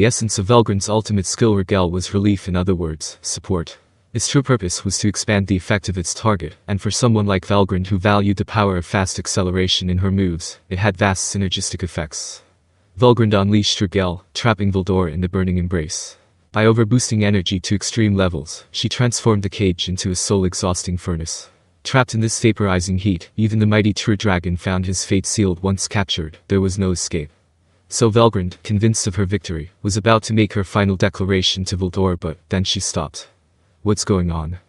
The essence of Velgryn's ultimate skill Regalia was relief, in other words, support. Its true purpose was to expand the effect of its target, and for someone like Velgrynd who valued the power of fast acceleration in her moves, it had vast synergistic effects. Velgrynd unleashed Regalia, trapping Veldora in the burning embrace. By overboosting energy to extreme levels, she transformed the cage into a soul-exhausting furnace. Trapped in this vaporizing heat, even the mighty true dragon found his fate sealed. Once captured, there was no escape. So Velgrynd, convinced of her victory, was about to make her final declaration to Veldora, but then she stopped. What's going on?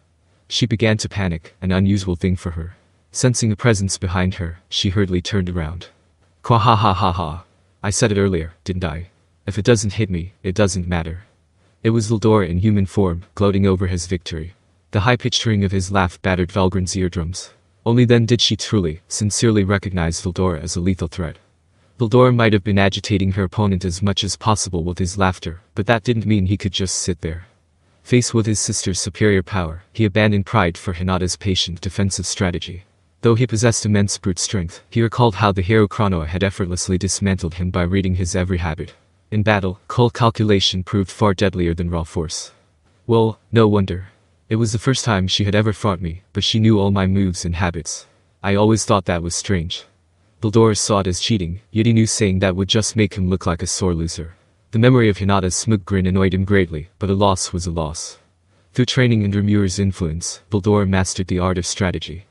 She began to panic, an unusual thing for her. Sensing a presence behind her, she hurriedly turned around. Kwa ha ha ha ha. I said it earlier, didn't I? If it doesn't hit me, it doesn't matter. It was Veldora in human form, gloating over his victory. The high-pitched ring of his laugh battered Velgrynd's eardrums. Only then did she truly, sincerely recognize Veldora as a lethal threat. Veldora might have been agitating her opponent as much as possible with his laughter, but that didn't mean he could just sit there. Faced with his sister's superior power, he abandoned pride for Hinata's patient defensive strategy. Though he possessed immense brute strength, he recalled how the hero Chronoa had effortlessly dismantled him by reading his every habit. In battle, cold calculation proved far deadlier than raw force. Well, no wonder. It was the first time she had ever fought me, but she knew all my moves and habits. I always thought that was strange. Veldora saw it as cheating, yet he knew saying that would just make him look like a sore loser. The memory of Hinata's smug grin annoyed him greatly, but a loss was a loss. Through training under Muir's influence, Veldora mastered the art of strategy.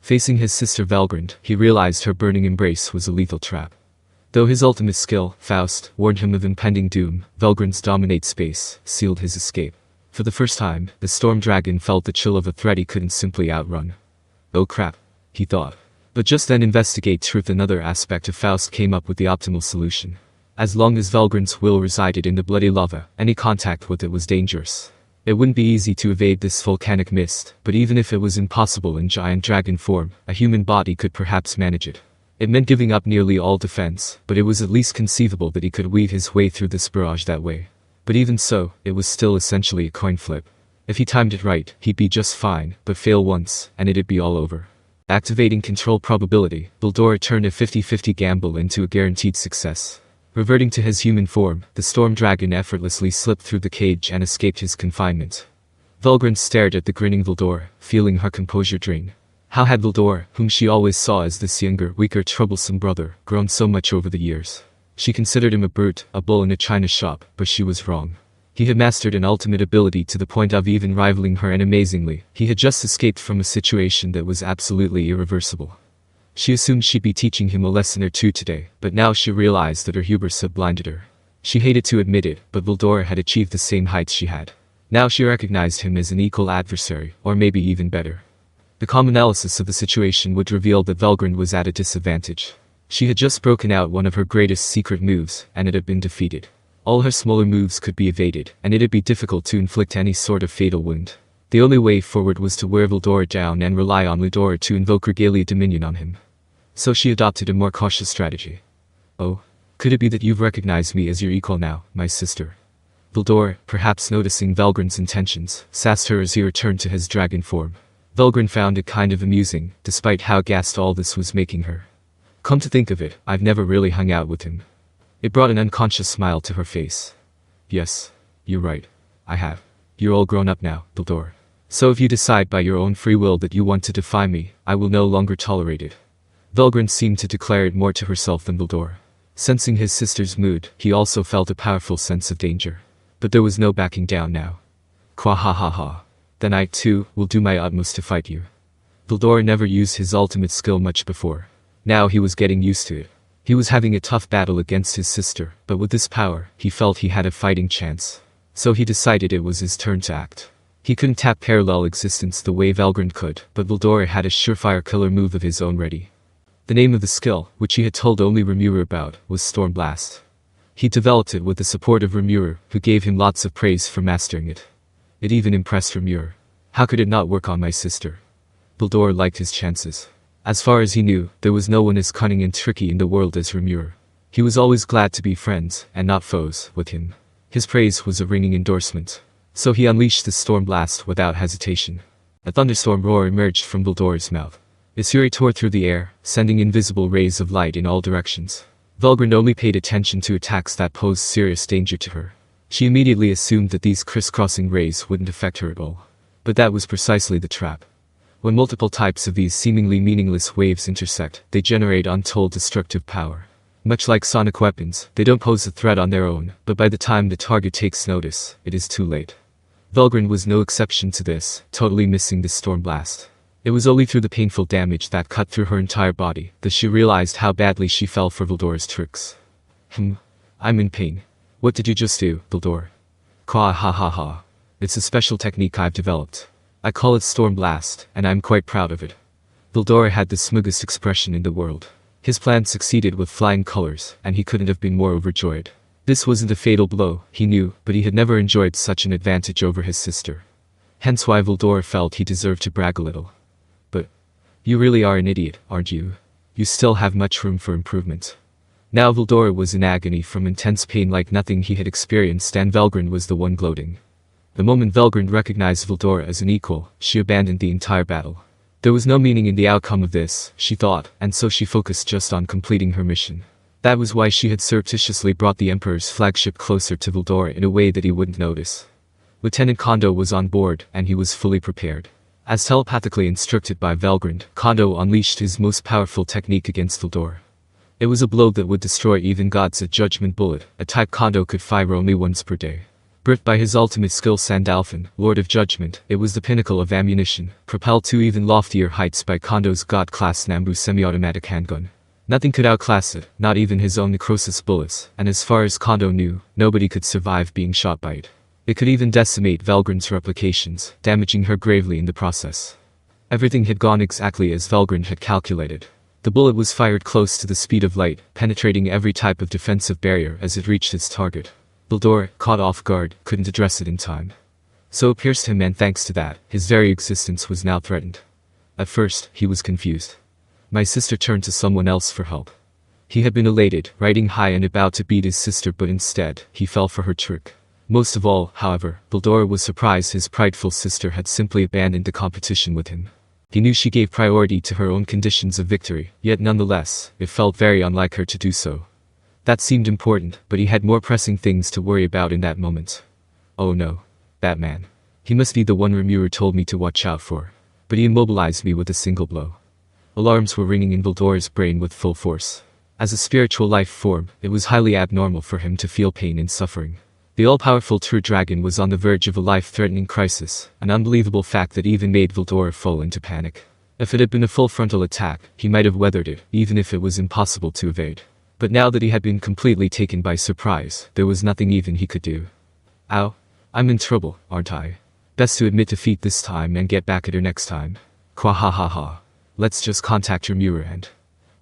Facing his sister Velgrynd, he realized her burning embrace was a lethal trap. Though his ultimate skill, Faust, warned him of impending doom, Velgrynd's dominate space sealed his escape. For the first time, the storm dragon felt the chill of a threat he couldn't simply outrun. Oh crap, he thought. But just then investigate truth, another aspect of Faust came up with the optimal solution. As long as Velgrynd's will resided in the bloody lava, any contact with it was dangerous. It wouldn't be easy to evade this volcanic mist, but even if it was impossible in giant dragon form, a human body could perhaps manage it. It meant giving up nearly all defense, but it was at least conceivable that he could weave his way through this barrage that way. But even so, it was still essentially a coin flip. If he timed it right, he'd be just fine, but fail once, and it'd be all over. Activating control probability, Veldora turned a 50-50 gamble into a guaranteed success. Reverting to his human form, the storm dragon effortlessly slipped through the cage and escaped his confinement. Velgrynd stared at the grinning Veldora, feeling her composure drain. How had Veldora, whom she always saw as this younger, weaker, troublesome brother, grown so much over the years? She considered him a brute, a bull in a china shop, but she was wrong. He had mastered an ultimate ability to the point of even rivaling her, and amazingly, he had just escaped from a situation that was absolutely irreversible. She assumed she'd be teaching him a lesson or two today, but now she realized that her hubris had blinded her. She hated to admit it, but Veldora had achieved the same heights she had. Now she recognized him as an equal adversary, or maybe even better. The calm analysis of the situation would reveal that Velgrynd was at a disadvantage. She had just broken out one of her greatest secret moves, and it had been defeated. All her smaller moves could be evaded, and it'd be difficult to inflict any sort of fatal wound. The only way forward was to wear Veldora down and rely on Ludora to invoke Regalia dominion on him. So she adopted a more cautious strategy. Oh, could it be that you've recognized me as your equal now, my sister? Veldora, perhaps noticing Velgrynd's intentions, sassed her as he returned to his dragon form. Velgrynd found it kind of amusing, despite how gassed all this was making her. Come to think of it, I've never really hung out with him. It brought an unconscious smile to her face. Yes, you're right. I have. You're all grown up now, Veldora. So if you decide by your own free will that you want to defy me, I will no longer tolerate it. Velgrynd seemed to declare it more to herself than Veldora. Sensing his sister's mood, he also felt a powerful sense of danger. But there was no backing down now. Kwa ha ha ha. Then I, too, will do my utmost to fight you. Veldora never used his ultimate skill much before. Now he was getting used to it. He was having a tough battle against his sister, but with this power, he felt he had a fighting chance. So he decided it was his turn to act. He couldn't tap parallel existence the way Velgrynd could, but Veldora had a surefire killer move of his own ready. The name of the skill, which he had told only Remuer about, was Storm Blast. He developed it with the support of Remuer, who gave him lots of praise for mastering it. It even impressed Remuer. How could it not work on my sister? Veldora liked his chances. As far as he knew, there was no one as cunning and tricky in the world as Remuer. He was always glad to be friends, and not foes, with him. His praise was a ringing endorsement. So he unleashed the Storm Blast without hesitation. A thunderstorm roar emerged from Veldora's mouth. Its fury tore through the air, sending invisible rays of light in all directions. Velgrynd only paid attention to attacks that posed serious danger to her. She immediately assumed that these crisscrossing rays wouldn't affect her at all. But that was precisely the trap. When multiple types of these seemingly meaningless waves intersect, they generate untold destructive power. Much like sonic weapons, they don't pose a threat on their own, but by the time the target takes notice, it is too late. Velgrynd was no exception to this, totally missing this storm blast. It was only through the painful damage that cut through her entire body that she realized how badly she fell for Veldora's tricks. I'm in pain. What did you just do, Veldora? Kwa ha ha ha. It's a special technique I've developed. I call it Storm Blast, and I'm quite proud of it. Veldora had the smugest expression in the world. His plan succeeded with flying colors, and he couldn't have been more overjoyed. This wasn't a fatal blow, he knew, but he had never enjoyed such an advantage over his sister. Hence why Veldora felt he deserved to brag a little. But you really are an idiot, aren't you? You still have much room for improvement. Now Veldora was in agony from intense pain like nothing he had experienced, and Velgrynd was the one gloating. The moment Velgrynd recognized Veldora as an equal, she abandoned the entire battle. There was no meaning in the outcome of this, she thought, and so she focused just on completing her mission. That was why she had surreptitiously brought the Emperor's flagship closer to Veldora in a way that he wouldn't notice. Lieutenant Kondo was on board, and he was fully prepared. As telepathically instructed by Velgrynd, Kondo unleashed his most powerful technique against Veldora. It was a blow that would destroy even gods, a judgment bullet, a type Kondo could fire only once per day. Birthed by his ultimate skill Sandalphon, Lord of Judgment, it was the pinnacle of ammunition, propelled to even loftier heights by Kondo's god-class Nambu semi-automatic handgun. Nothing could outclass it, not even his own necrosis bullets, and as far as Kondo knew, nobody could survive being shot by it. It could even decimate Velgrynd's replications, damaging her gravely in the process. Everything had gone exactly as Velgrynd had calculated. The bullet was fired close to the speed of light, penetrating every type of defensive barrier as it reached its target. Veldora, caught off guard, couldn't address it in time. So it pierced him, and thanks to that, his very existence was now threatened. At first, he was confused. My sister turned to someone else for help. He had been elated, riding high and about to beat his sister, but instead, he fell for her trick. Most of all, however, Veldora was surprised his prideful sister had simply abandoned the competition with him. He knew she gave priority to her own conditions of victory, yet nonetheless, it felt very unlike her to do so. That seemed important, but he had more pressing things to worry about in that moment. Oh no. That man. He must be the one Rimuru told me to watch out for. But he immobilized me with a single blow. Alarms were ringing in Veldora's brain with full force. As a spiritual life form, it was highly abnormal for him to feel pain and suffering. The all-powerful true dragon was on the verge of a life-threatening crisis, an unbelievable fact that even made Veldora fall into panic. If it had been a full frontal attack, he might have weathered it, even if it was impossible to evade. But now that he had been completely taken by surprise, there was nothing even he could do. Ow. I'm in trouble, aren't I? Best to admit defeat this time and get back at her next time. Kwa ha ha ha. Let's just contact Rimuru and...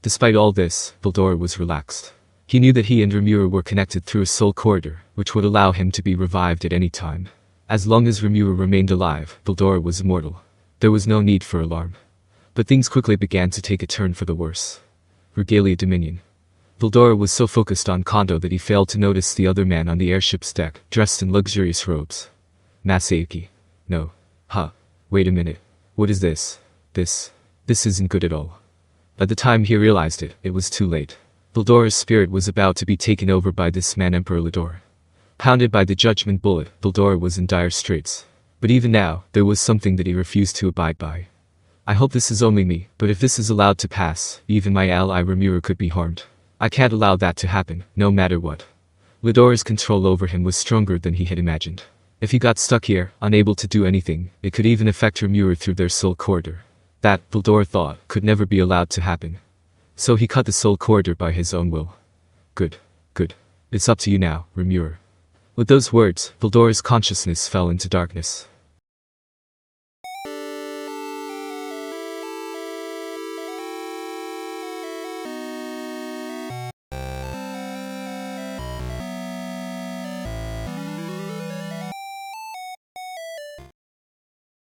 Despite all this, Veldora was relaxed. He knew that he and Rimuru were connected through a soul corridor, which would allow him to be revived at any time. As long as Rimuru remained alive, Veldora was immortal. There was no need for alarm. But things quickly began to take a turn for the worse. Regalia Dominion. Veldora was so focused on Kondo that he failed to notice the other man on the airship's deck, dressed in luxurious robes. Masayuki. No. Huh. Wait a minute. What is this? This isn't good at all. By the time he realized it, it was too late. Veldora's spirit was about to be taken over by this man, Emperor Ludora. Pounded by the judgment bullet, Veldora was in dire straits. But even now, there was something that he refused to abide by. I hope this is only me, but if this is allowed to pass, even my ally Rimuru could be harmed. I can't allow that to happen, no matter what. Ludora's control over him was stronger than he had imagined. If he got stuck here, unable to do anything, it could even affect Rimuru through their soul corridor. That, Veldora thought, could never be allowed to happen. So he cut the soul corridor by his own will. Good. It's up to you now, Rimuru. With those words, Veldora's consciousness fell into darkness.